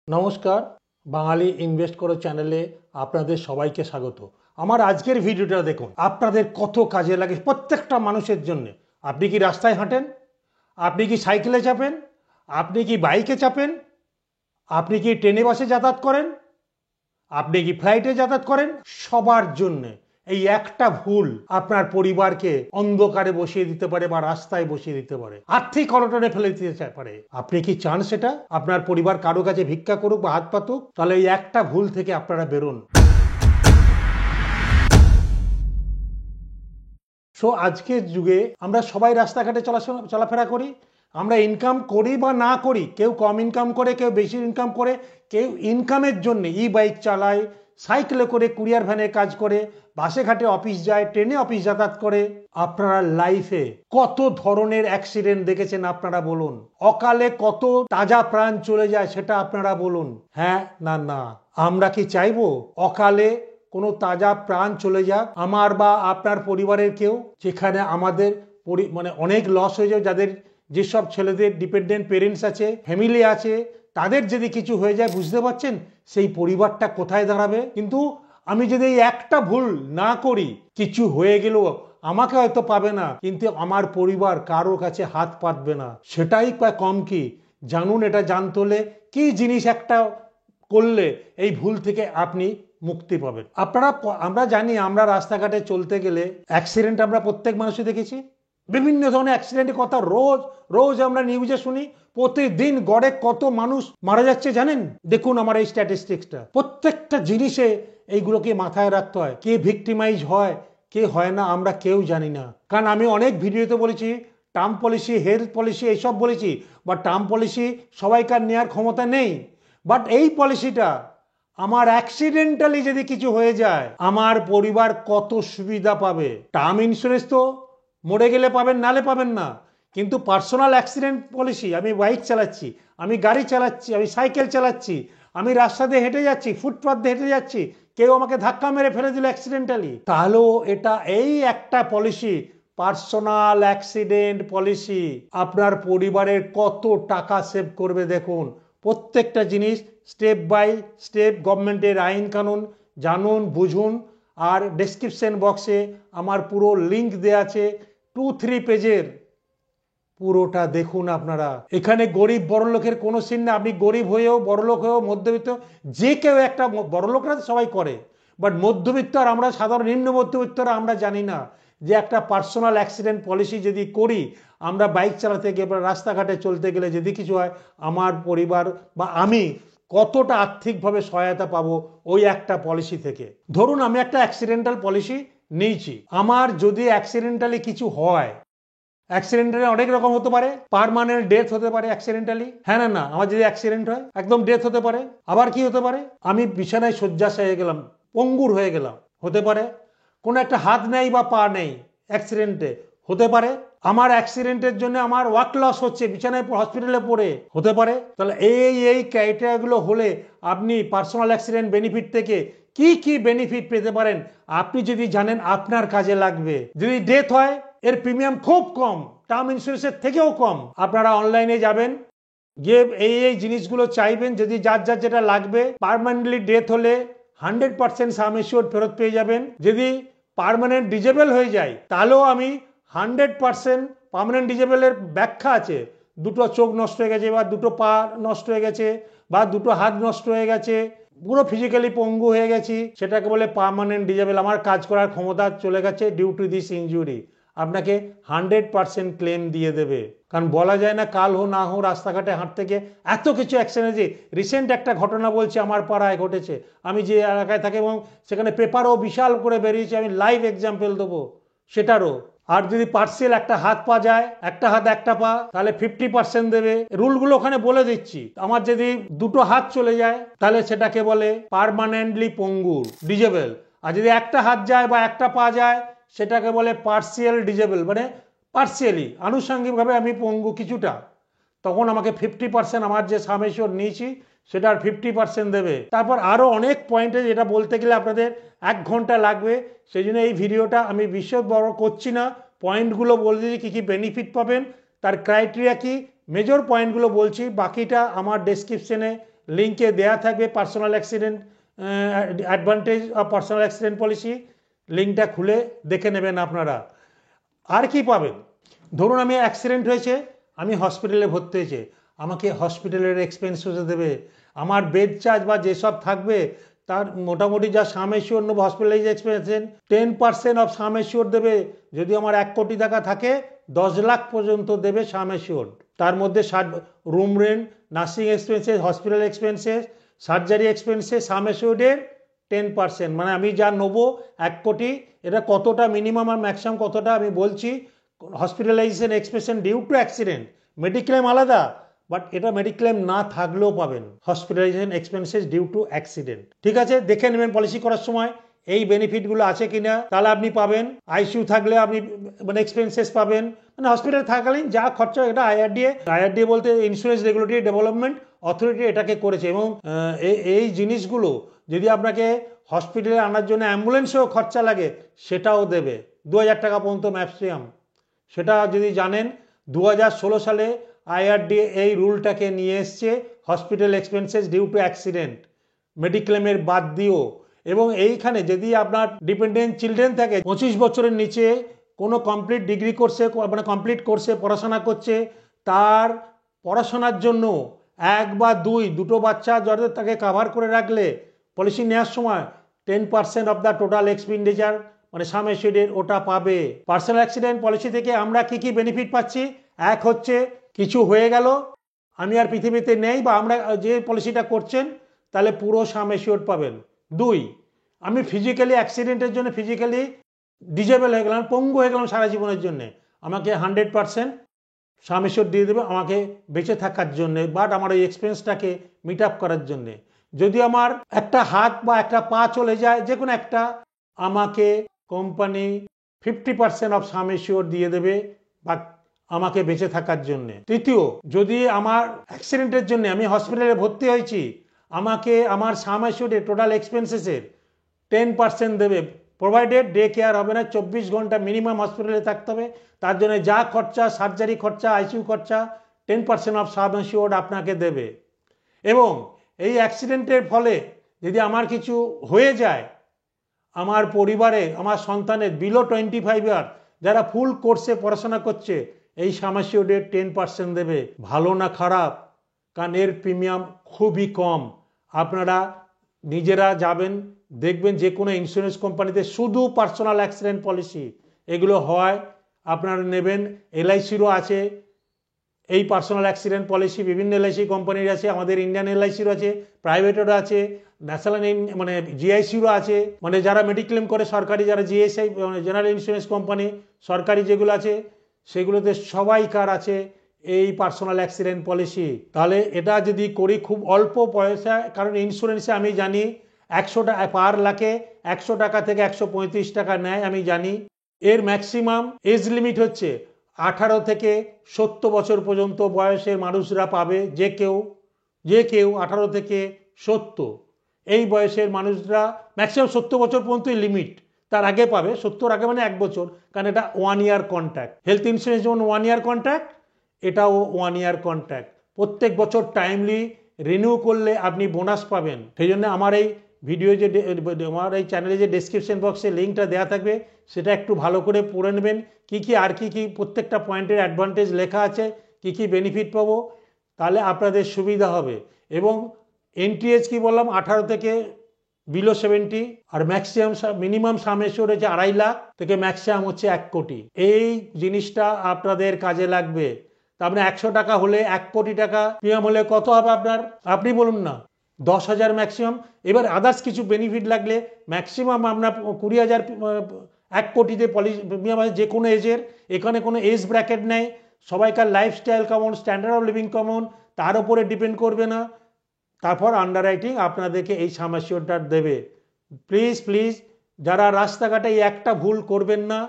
নমস্কার, বাঙালি ইনভেস্ট করো চ্যানেলে আপনাদের সবাইকে স্বাগত। আমার আজকের ভিডিওটা দেখুন, আপনাদের কত কাজে লাগে প্রত্যেকটা মানুষের জন্য। আপনি কি রাস্তায় হাঁটেন? আপনি কি সাইকেলে চাপেন? আপনি কি বাইকে চাপেন? আপনি কি ট্রেনে বাসে যাতায়াত করেন? আপনি কি ফ্লাইটে যাতায়াত করেন? সবার জন্য এই একটা ভুল আপনার পরিবারকে অন্ধকারে বসিয়ে দিতে পারে বা রাস্তায় বসিয়ে দিতে পারে, আর্থিক অনটনে ফেলে দিতে পারে। আপনি কি চান সেটা আপনার পরিবার কারো কাছে ভিক্ষা করুক বা হাত পাতুক? তাহলে এই একটা ভুল থেকে আপনারা বেরোন। সো আজকের যুগে আমরা সবাই রাস্তাঘাটে চলাফেরা করি। আমরা ইনকাম করি বা না করি, কেউ কম ইনকাম করে, কেউ বেশি ইনকাম করে, কেউ ইনকামের জন্য বাইক চালায়, সাইকেলে করে কুরিয়ার ভ্যানে কাজ করে, বাসে ঘাটে অফিস যায়, ট্রেনে অফিস যাতায়াত করে। আপনারা লাইফে কত ধরনের অ্যাক্সিডেন্ট দেখেছেন আপনারা বলুন। অকালে কত তাজা প্রাণ চলে যায় সেটা আপনারা বলুন। হ্যাঁ না না, আমরা কি চাইবো অকালে কোনো তাজা প্রাণ চলে যাক, আমার বা আপনার পরিবারের কেউ? যেখানে আমাদের মানে অনেক লস হয়ে যায়, যাদের যেসব ছেলেদের ডিপেন্ডেন্ট পেরেন্টস আছে, ফ্যামিলি আছে, তাদের যদি কিছু হয়ে যায়, বুঝতে পারছেন সেই পরিবারটা কোথায় দাঁড়াবে? কিন্তু আমি যদি এই একটা ভুল না করি, কিছু হয়ে গেলেও আমাকে হয়তো পাবে না, কিন্তু আমার পরিবার কারো কাছে হাত পাতবে না। সেটাই কম কি জানুন, এটা জানতে হলে কি জিনিস একটা করলে এই ভুল থেকে আপনি মুক্তি পাবেন। আমরা জানি, আমরা রাস্তাঘাটে চলতে গেলে অ্যাক্সিডেন্ট আমরা প্রত্যেক মানুষই দেখেছি। বিভিন্ন ধরনের অ্যাক্সিডেন্টের কথা রোজ রোজ আমরা নিউজে শুনি। প্রতিদিন গড়ে কত মানুষ মারা যাচ্ছে জানেন? দেখুন আমার এই স্ট্যাটিস্টিক্সটা, প্রত্যেকটা জিনিসে এইগুলোকে মাথায় রাখতে হয়। কে ভিক্টিমাইজ হয়, কে হয় না, আমরা কেউ জানি না। কারণ আমি অনেক ভিডিওতে বলেছি টার্ম পলিসি, হেলথ পলিসি এইসব বলেছি, বা টার্ম পলিসি সবাইকার নেওয়ার ক্ষমতা নেই। বাট এই পলিসিটা আমার অ্যাক্সিডেন্টালি যদি কিছু হয়ে যায়, আমার পরিবার কত সুবিধা পাবে। টার্ম ইন্স্যুরেন্স তো মরে গেলে পাবেন, নালে পাবেন না। কিন্তু পার্সোনাল অ্যাক্সিডেন্ট পলিসি, আমি বাইক চালাচ্ছি, আমি গাড়ি চালাচ্ছি, আমি সাইকেল চালাচ্ছি, আমি রাস্তা দিয়ে হেঁটে যাচ্ছি, ফুটপাথ দিয়ে হেঁটে যাচ্ছি, কেউ আমাকে ধাক্কা মেরে ফেলে দিল অ্যাক্সিডেন্টালি, তাহলেও এটা এই একটা পলিসি, পার্সোনাল অ্যাক্সিডেন্ট পলিসি, আপনার পরিবারের কত টাকা সেভ করবে দেখুন। প্রত্যেকটা জিনিস স্টেপ বাই স্টেপ গভর্নমেন্টের আইন কানুন জানুন, বুঝুন। আর ডেসক্রিপশন বক্সে আমার পুরো লিঙ্ক দেওয়া আছে, 2-3 পেজের, পুরোটা দেখুন আপনারা। এখানে গরিব বড়লোকের কোনো সিন না। আপনি গরিব হয়েও, বড়লোক হয়েও, মধ্যবিত্ত, যে কেউ একটা, বড়লোকরা সবাই করে, বাট মধ্যবিত্ত আর আমরা সাধারণ নিম্ন মধ্যবিত্তরা আমরা জানি না যে একটা পার্সোনাল অ্যাক্সিডেন্ট পলিসি যদি করি, আমরা বাইক চালাতে গিয়ে বা রাস্তাঘাটে চলতে গেলে যদি কিছু হয়, আমার পরিবার বা আমি কতটা আর্থিকভাবে সহায়তা পাবো ওই একটা পলিসি থেকে। ধরুন আমি একটা অ্যাক্সিডেন্টাল পলিসি নিয়েছি, আমার যদি অ্যাক্সিডেন্টালি কিছু হয়, অ্যাক্সিডেন্টালি অনেক রকম হতে পারে। পার্মানেন্ট ডেথ হতে পারে অ্যাক্সিডেন্টালি, হ্যাঁ না না, আমার যদি অ্যাক্সিডেন্ট হয় একদম ডেথ হতে পারে। আবার কি হতে পারে, আমি বিছানায় শয্যাশায়ী হয়ে গেলাম, পঙ্গুর হয়ে গেলাম, হতে পারে। কোনো একটা হাত নেই বা পা নেই অ্যাক্সিডেন্টে, হতে পারে। আমার অ্যাক্সিডেন্টের জন্য আমার ওয়ার্ক লস হচ্ছে, বিছানায় হসপিটালে পড়ে, হতে পারে। তাহলে এই ক্রাইটেরিয়াগুলো হলে আপনি পার্সোনাল অ্যাক্সিডেন্ট বেনিফিট থেকে কি কি বেনিফিট পেতে পারেন আপনি যদি জানেন, আপনার কাজে লাগবে। যদি ডেথ হয়, এর প্রিমিয়াম খুব কম, টার্ম ইন্স্যুরেন্সের থেকেও কম। আপনারা অনলাইনে যাবেন, গিয়ে এই জিনিসগুলো চাইবেন, যদি যার যার যেটা লাগবে। পার্মানেন্টলি ডেথ হলে 100% সাম এশিওর ফেরত পেয়ে যাবেন। যদি পার্মানেন্ট ডিজেবল হয়ে যায়, তাহলেও আমি 100% পার্মানেন্ট ডিজেবলের ব্যাখ্যা আছে। দুটো চোখ নষ্ট হয়ে গেছে, বা দুটো পা নষ্ট হয়ে গেছে, বা দুটো হাত নষ্ট হয়ে গেছে, পুরো ফিজিক্যালি পঙ্গু হয়ে গেছি, সেটাকে বলে পার্মানেন্ট ডিজেবল। আমার কাজ করার ক্ষমতা চলে গেছে ডিউ টু দিস ইনজুরি। আপনাকে 100% ক্লেম দিয়ে দেবে। কারণ বলা যায় না কাল হো না হো, রাস্তাঘাটে হাঁটতে গিয়ে এত কিছু অ্যাক্সিডেন্ট। যে রিসেন্ট একটা ঘটনা বলছি, আমার পাড়ায় ঘটেছে, আমি যে এলাকায় থাকি, এবং সেখানে পেপারও বিশাল করে বেরিয়েছে, আমি লাইভ এক্সাম্পল দেবো সেটারও। আর যদি পার্সিয়াল একটা হাত পা যায়, একটা হাত একটা পা, তাহলে 50% দেবে। রুলগুলো ওখানে বলে দিচ্ছি। আমার যদি দুটো হাত চলে যায়, তাহলে সেটাকে বলে পার্মানেন্টলি পঙ্গু, ডিজেবল। আর যদি একটা হাত যায় বা একটা পা যায়, সেটাকে বলে পার্সিয়াল ডিজেবল, মানে পার্সিয়ালি, আনুষঙ্গিকভাবে আমি পঙ্গু কিছুটা। তখন আমাকে 50% আমার যে সাম এশিওর নিয়েছি সেটার 50% দেবে। তারপর আরও অনেক পয়েন্টে, যেটা বলতে গেলে আপনাদের 1 ঘন্টা লাগবে। সেই জন্য এই ভিডিওটা আমি বিশদ বড় করছি না, পয়েন্টগুলো বলে দিচ্ছি কী কী বেনিফিট পাবেন, তার ক্রাইটেরিয়া কি, মেজর পয়েন্টগুলো বলছি। বাকিটা আমার ডেসক্রিপশনে লিঙ্কে দেয়া থাকবে personal accident advantage of personal accident policy, লিঙ্কটা খুলে দেখে নেবেন আপনারা। আর কি পাবেন, ধরুন আমি অ্যাক্সিডেন্ট হয়েছে, আমি হসপিটালে ভর্তি হয়েছে, আমাকে হসপিটালের এক্সপেন্স দেবে, আমার বেড চার্জ বা যেসব থাকবে তার মোটামুটি যা সাম এশিওর নেবো হসপিটালাইজ এক্সপেন্সের 10% অফ সাম এশিওর দেবে। যদি আমার 1 কোটি টাকা থাকে 10 লাখ পর্যন্ত দেবে সাম এশিওর। তার মধ্যে room rent, nursing expenses, hospital expenses, surgery expenses, sum এশিওরের 10%, মানে আমি যা নেবো 1 কোটি, এটা কতটা মিনিমাম আর ম্যাক্সিমাম কতটা আমি বলছি। Hospitalisation expense due to accident, mediclaim আলাদা, বাট এটা মেডিক্লেম না থাকলেও পাবেন hospitalisation expenses due to accident. ঠিক আছে, দেখে নেবেন পলিসি করার সময় এই বেনিফিটগুলো আছে কিনা, তাহলে আপনি পাবেন। আইসিইউ থাকলে আপনি মানে এক্সপেন্সেস পাবেন, মানে হসপিটাল থাকাকালীন যা খরচা, এটা আইআরডিএ বলতে ইন্স্যুরেন্স রেগুলেটরি ডেভেলপমেন্ট অথরিটি এটাকে করেছে। এবং এই জিনিসগুলো যদি আপনাকে হসপিটালে আনার জন্য অ্যাম্বুলেন্সেও খরচা লাগে সেটাও দেবে 2000 টাকা পর্যন্ত ম্যাক্সিমাম। সেটা যদি জানেন 2016 সালে আইআরডিএ এই রুলটাকে নিয়ে এসছে, hospital expenses due to accident মেডিক্লেমের বাদ দিও। এবং এইখানে যদি আপনার ডিপেন্ডেন্ট চিলড্রেন থাকে 25 বছরের নিচে, কোনো কমপ্লিট ডিগ্রি কোর্সে মানে কমপ্লিট কোর্সে পড়াশোনা করছে, তার পড়াশোনার জন্য 1 বা 2 বাচ্চা যাদের তাকে কাভার করে রাখলে পলিসি নেওয়ার সময় 10% অফ দ্য টোটাল এক্সপেন্ডিচার মানে সাম এশিওরের ওটা পাবে। পার্সোনাল অ্যাক্সিডেন্ট পলিসি থেকে আমরা কি কি বেনিফিট পাচ্ছি, এক হচ্ছে কিছু হয়ে গেল, আমি আর পৃথিবীতে নেই, বা আমরা যে পলিসিটা করছেন তাহলে পুরো সাম এশিওর পাবেন। 2, আমি ফিজিক্যালি অ্যাক্সিডেন্টের জন্য ফিজিক্যালি ডিজেবল হয়ে গেলাম, পঙ্গু হয়ে গেলাম সারা জীবনের জন্য, আমাকে 100% সাম এশিওর দিয়ে দেবে আমাকে বেঁচে থাকার জন্যে, বাট আমার ওই এক্সপেন্সটাকে মিট আপ করার জন্যে। যদি আমার একটা হাত বা একটা পা চলে যায়, যে কোনো একটা, আমাকে কোম্পানি 50% অফ সাম এশিওর দিয়ে দেবে বা আমাকে বেঁচে থাকার জন্যে। তৃতীয়, যদি আমার অ্যাক্সিডেন্টের জন্য আমি হসপিটালে ভর্তি হয়েছি, আমাকে আমার সাম এশিওরের টোটাল এক্সপেন্সেসের 10% দেবে, প্রোভাইডেড ডে কেয়ার হবে না, 24 ঘন্টা মিনিমাম হসপিটালে থাকতে হবে, তার জন্য যা খরচা, সার্জারি খরচা, আইসিইউ খরচা 10% অফ সাম এশিওর আপনাকে দেবে। এবং এই অ্যাক্সিডেন্টের ফলে যদি আমার কিছু হয়ে যায়, আমার পরিবারে আমার সন্তানের বিলো 25 ইয়ার যারা ফুল কোর্সে পড়াশোনা করছে, এই সাম এশিওরের 10% দেবে। ভালো না খারাপ, কারণ এর প্রিমিয়াম খুবই কম। আপনারা নিজেরা যাবেন, দেখবেন যে কোনো ইন্স্যুরেন্স কোম্পানিতে শুধু পার্সোনাল অ্যাক্সিডেন্ট পলিসি এগুলো হয়, আপনারা নেবেন। এলআইসিরও আছে এই পার্সোনাল অ্যাক্সিডেন্ট পলিসি, বিভিন্ন এলআইসি কোম্পানির আছে, আমাদের ইন্ডিয়ান এলআইসিরও আছে, প্রাইভেটেরও আছে, ন্যাশনাল মানে জিআইসিরও আছে, মানে যারা মেডিক্লেম করে সরকারি, যারা জিএসআই মানে জেনারেল ইন্স্যুরেন্স কোম্পানি সরকারি যেগুলো আছে সেগুলোতে সবাইকার আছে এই পার্সোনাল অ্যাক্সিডেন্ট পলিসি। তাহলে এটা যদি করি খুব অল্প পয়সা, কারণ ইন্স্যুরেন্সে আমি জানি 100 টাকা পার লাখে 100 টাকা থেকে 135 টাকা নেয়, আমি জানি। এর ম্যাক্সিমাম এজ লিমিট হচ্ছে 18 থেকে 70 বছর পর্যন্ত বয়সের মানুষরা পাবে, যে কেউ 18 থেকে 70 এই বয়সের মানুষরা, ম্যাক্সিমাম 70 বছর পর্যন্তই লিমিট, তার আগে পাবে, 70 আগে মানে 1 বছর, কারণ এটা 1 ইয়ার কন্ট্রাক্ট। হেলথ ইন্স্যুরেন্স যেমন 1 ইয়ার কন্ট্রাক্ট, এটাও 1 ইয়ার কন্ট্রাক্ট। প্রত্যেক বছর টাইমলি রিনিউ করলে আপনি বোনাস পাবেন। সেই জন্য আমার এই ভিডিও যে আমার এই চ্যানেলে যে ডেসক্রিপশন বক্সে লিঙ্কটা দেওয়া থাকবে, সেটা একটু ভালো করে পড়ে নেবেন, কি কি আর কি প্রত্যেকটা পয়েন্টের অ্যাডভান্টেজ লেখা আছে, কি কি বেনিফিট পাবো, তাহলে আপনাদের সুবিধা হবে। এবং এন্ট্রি এজ কি বললাম 18 থেকে বিলো 70, আর ম্যাক্সিমাম মিনিমাম সাম এশিওর হচ্ছে 2.5 লাখ থেকে ম্যাক্সিমাম হচ্ছে 1 কোটি। এই জিনিসটা আপনাদের কাজে লাগবে। তা আপনি 100 টাকা হলে 1 কোটি টাকা প্রিমিয়াম হলে কত হবে আপনার, আপনি বলুন না, 10,000 ম্যাক্সিমাম। এবার আদার্স কিছু বেনিফিট লাগলে ম্যাক্সিমাম আপনার 20,000, 1 কোটিতে পলিসি প্রিমিয়াম আছে যে কোনো এজের। এখানে কোনো এজ ব্র্যাকেট নেই, সবাইকার লাইফস্টাইল কেমন, স্ট্যান্ডার্ড অফ লিভিং কেমন, তার উপরে ডিপেন্ড করবে না। তারপর আন্ডাররাইটিং আপনাদেরকে এই সাম এশিওরটা দেবে। প্লিজ যারা রাস্তাঘাটে এই একটা ভুল করবেন না,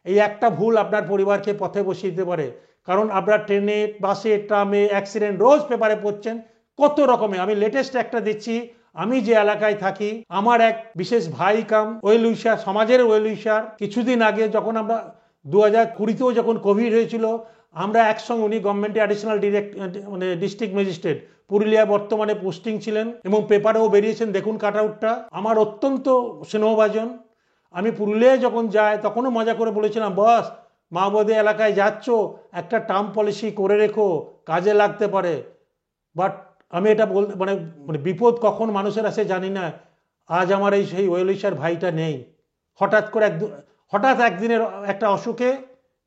এই একটা ভুল আপনার পরিবারকে পথে বসিয়ে দিতে পারে। কারণ আপনারা ট্রেনে, বাসে, ট্রামে অ্যাক্সিডেন্ট রোজ পেপারে পড়ছেন কত রকমের। আমি লেটেস্ট একটা দিচ্ছি, আমি যে এলাকায় থাকি, আমার এক বিশেষ ভাই কাম ওয়েল উইশার, সমাজের ওয়েল উইশার, কিছুদিন আগে যখন আমরা 2020তেও যখন কোভিড হয়েছিল, আমরা একসঙ্গে, উনি গভর্নমেন্টে অ্যাডিশনাল মানে ডিস্ট্রিক্ট ম্যাজিস্ট্রেট পুরুলিয়া বর্তমানে পোস্টিং ছিলেন এবং পেপারেও বেরিয়েছেন, দেখুন কাট আউটটা। আমার অত্যন্ত স্নেহভাজন। আমি পুরুলিয়ায় যখন যাই তখনও মজা করে বলেছিলাম, বস মাওবাদী এলাকায় যাচ্ছ, একটা টার্ম পলিসি করে রেখো, কাজে লাগতে পারে। বাট আমি এটা বলতে মানে মানে বিপদ কখন মানুষের আসে জানি না। আজ আমার এই সেই ওয়েলিশার ভাইটা নেই, হঠাৎ একদিনের একটা অসুখে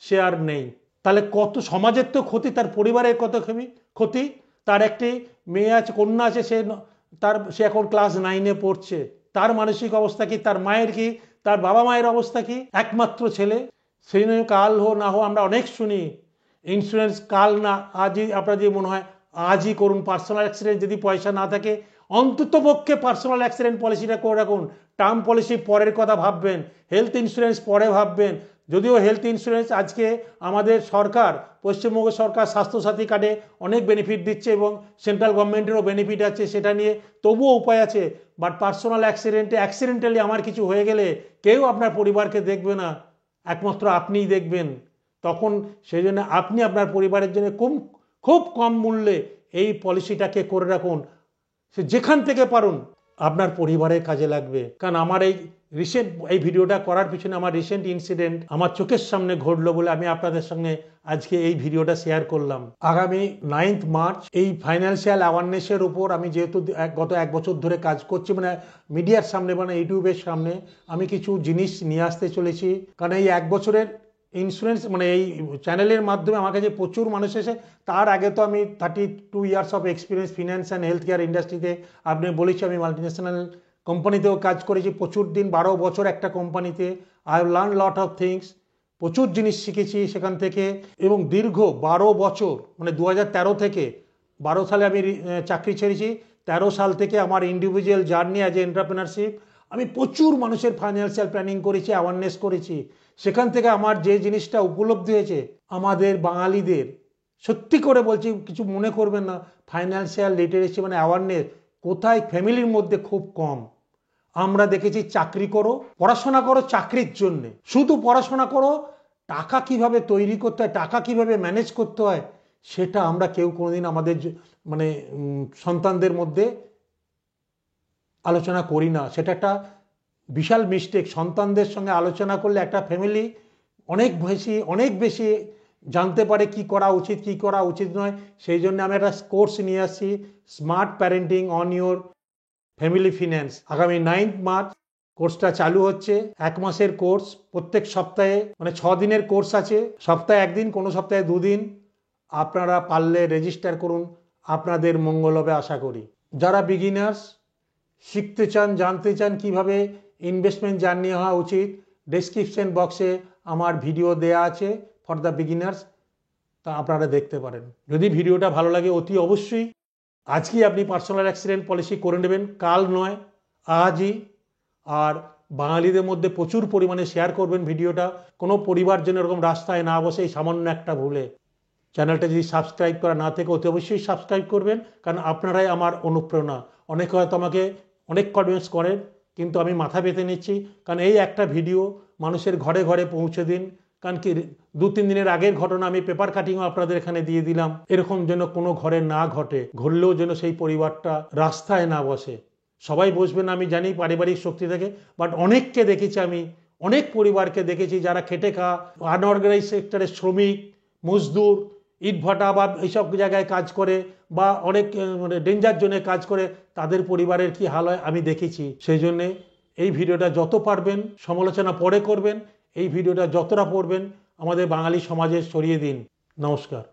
সে আর নেই। তাহলে কত সমাজের তো ক্ষতি, তার পরিবারের কত ক্ষতি। তার একটি মেয়ে আছে, কন্যা আছে, সে এখন ক্লাস 9-এ পড়ছে। তার মানসিক অবস্থা কি, তার মায়ের কি, তার বাবা মায়ের অবস্থা কি। একমাত্র ছেলে, সেই জন্য কাল হো না হো আমরা অনেক শুনি ইন্স্যুরেন্স কাল না আজই, আপনার যে মনে হয় আজই করুন। পার্সোনাল অ্যাক্সিডেন্ট যদি পয়সা না থাকে, অন্তত পক্ষে পার্সোনাল অ্যাক্সিডেন্ট পলিসিটা করে রাখুন। টার্ম পলিসি পরের কথা ভাববেন, হেলথ ইন্স্যুরেন্স পরে ভাববেন। যদিও হেলথ ইন্স্যুরেন্স আজকে আমাদের সরকার, পশ্চিমবঙ্গ সরকার স্বাস্থ্যসাথী কার্ডে অনেক বেনিফিট দিচ্ছে এবং সেন্ট্রাল গভর্নমেন্টেরও বেনিফিট আছে, সেটা নিয়ে তবুও উপায় আছে। বাট পার্সোনাল অ্যাক্সিডেন্টালি আমার কিছু হয়ে গেলে কেউ আপনার পরিবারকে দেখবে না, একমাত্র আপনিই দেখবেন। তখন সেই জন্য আপনি আপনার পরিবারের জন্য খুব কম মূল্যে এই পলিসিটাকে করে রাখুন। সে যেখান থেকে পারুন আপনার পরিবারের কাজে লাগবে। কারণ আমার এই ভিডিওটা করার পিছনে আমার রিসেন্ট ইনসিডেন্ট আমার চোখের সামনে ঘটলো বলে আমি আপনাদের সঙ্গে আজকে এই ভিডিওটা শেয়ার করলাম। আগামী 9 মার্চ এই ফাইন্যান্সিয়াল অ্যাওয়ারনেসের উপর আমি যেহেতু গত 1 বছর ধরে কাজ করছি, মানে মিডিয়ার সামনে, মানে ইউটিউবের সামনে আমি কিছু জিনিস নিয়ে আসতে চলেছি। কারণ এই 1 বছরের ইন্স্যুরেন্স মানে এই চ্যানেলের মাধ্যমে আমার কাছে প্রচুর মানুষ এসে, তার আগে তো আমি 32 years of experience finance and health care ইন্ডাস্ট্রিতে। আপনি বলেছি আমি মাল্টিন্যাশনাল কোম্পানিতেও কাজ করেছি প্রচুর দিন, 12 বছর একটা কোম্পানিতে। I have learn lot of things, প্রচুর জিনিস শিখেছি সেখান থেকে। এবং দীর্ঘ 12 বছর, মানে 2013 থেকে 12 সালে আমি চাকরি ছেড়েছি। 13 সাল থেকে আমার individual journey as a entrepreneurship. আমি প্রচুর মানুষের ফাইন্যান্সিয়াল প্ল্যানিং করেছি, অ্যাওয়ারনেস করেছি। সেখান থেকে আমার যে জিনিসটা উপলব্ধি হয়েছে, আমাদের বাঙালিদের, সত্যি করে বলছি, কিছু মনে করবেন না, ফাইন্যান্সিয়াল লিটারেসি মানে অ্যাওয়ারনেস কোথায় ফ্যামিলির মধ্যে খুব কম। আমরা দেখেছি চাকরি করো, পড়াশোনা করো চাকরির জন্যে, শুধু পড়াশোনা করো, টাকা কিভাবে তৈরি করতে হয়, টাকা কিভাবে ম্যানেজ করতে হয়, সেটা আমরা কেউ কোনোদিন আমাদের মানে সন্তানদের মধ্যে আলোচনা করি না। সেটা একটা বিশাল মিস্টেক। সন্তানদের সঙ্গে আলোচনা করলে একটা ফ্যামিলি অনেক বেশি জানতে পারে কি করা উচিত কি করা উচিত নয়। সেই জন্য আমি একটা কোর্স নিয়ে আসছি, smart parenting on your family finance. আগামী 9 মার্চ কোর্সটা চালু হচ্ছে। 1 মাসের কোর্স, প্রত্যেক সপ্তাহে মানে 6 দিনের কোর্স আছে, সপ্তাহে 1 দিন, কোনো সপ্তাহে 2 দিন। আপনারা পারলে রেজিস্টার করুন, আপনাদের মঙ্গল হবে আশা করি। যারা বিগিনার্স শিখতে চান, জানতে চান কিভাবে ইনভেস্টমেন্ট জার্নি হওয়া উচিত, ডেসক্রিপশন বক্সে আমার ভিডিও দেয়া আছে ফর দ্য বিগিনার্স, তা আপনারা দেখতে পারেন। যদি ভিডিওটা ভালো লাগে অতি অবশ্যই আজকেই আপনি পার্সোনাল অ্যাক্সিডেন্ট পলিসি করে নেবেন, কাল নয় আজই। আর বাঙালিদের মধ্যে প্রচুর পরিমাণে শেয়ার করবেন ভিডিওটা। কোনো পরিবার যেন এরকম রাস্তায় না বসে এই সামান্য একটা ভুলে। চ্যানেলটা যদি সাবস্ক্রাইব করা না থেকে অতি অবশ্যই সাবস্ক্রাইব করবেন, কারণ আপনারাই আমার অনুপ্রেরণা। অনেকে হয়তো আমাকে অনেক কনভিন্স করেন, কিন্তু আমি মাথা পেতে নিচ্ছি, কারণ এই একটা ভিডিও মানুষের ঘরে ঘরে পৌঁছে দিন। কারণ কি 2-3 দিনের আগের ঘটনা আমি পেপার কাটিংও আপনাদের এখানে দিয়ে দিলাম। এরকম যেন কোনো ঘরে না ঘটে, ঘটলেও যেন সেই পরিবারটা রাস্তায় না বসে। সবাই বসবে না আমি জানি, পারিবারিক শক্তি থেকে, বাট অনেককে দেখেছি আমি, অনেক পরিবারকে দেখেছি যারা খেটে খাওয়া আনঅর্গানাইজ সেক্টরের শ্রমিক, মজদুর, ইটভাটা বা এইসব জায়গায় কাজ করে, বা অনেক মানে ডেঞ্জার জোনে কাজ করে, তাদের পরিবারের কি হাল হয় আমি দেখেছি। সেই জন্যে এই ভিডিওটা যত পারবেন, সমালোচনা পরে করবেন, এই ভিডিওটা যতটা পড়বেন আমাদের বাঙালি সমাজে ছড়িয়ে দিন। নমস্কার।